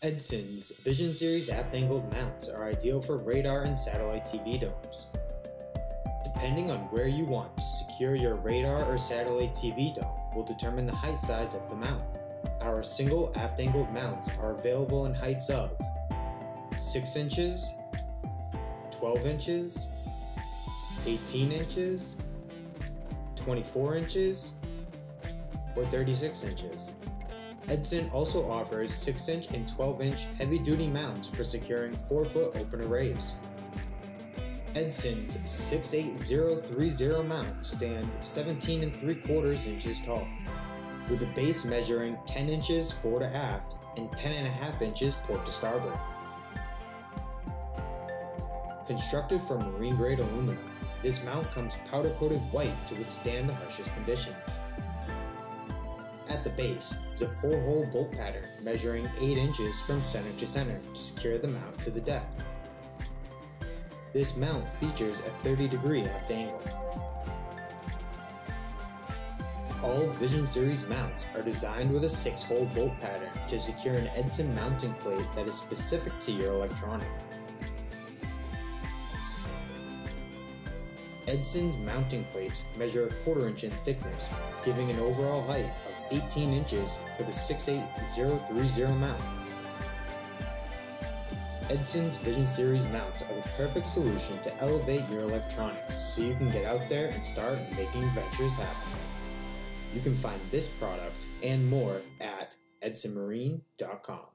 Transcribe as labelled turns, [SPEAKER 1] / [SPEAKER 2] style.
[SPEAKER 1] Edson's Vision Series Aft Angled mounts are ideal for radar and satellite TV domes. Depending on where you want to secure your radar or satellite TV dome will determine the height size of the mount. Our single aft angled mounts are available in heights of 6 inches, 12 inches, 18 inches, 24 inches, or 36 inches. Edson also offers 6-inch and 12-inch heavy-duty mounts for securing 4-foot open arrays. Edson's 68030 mount stands 17 3/4 inches tall, with a base measuring 10 inches fore to aft and 10.5 inches port to starboard. Constructed from marine-grade aluminum, this mount comes powder-coated white to withstand the harshest conditions. At the base is a 4-hole bolt pattern measuring 8 inches from center to center to secure the mount to the deck. This mount features a 30-degree aft angle. All Vision Series mounts are designed with a 6-hole bolt pattern to secure an Edson mounting plate that is specific to your electronic. Edson's mounting plates measure 1/4 inch in thickness, giving an overall height of 18 inches for the 68030 mount. Edson's Vision Series mounts are the perfect solution to elevate your electronics so you can get out there and start making adventures happen. You can find this product and more at edsonmarine.com.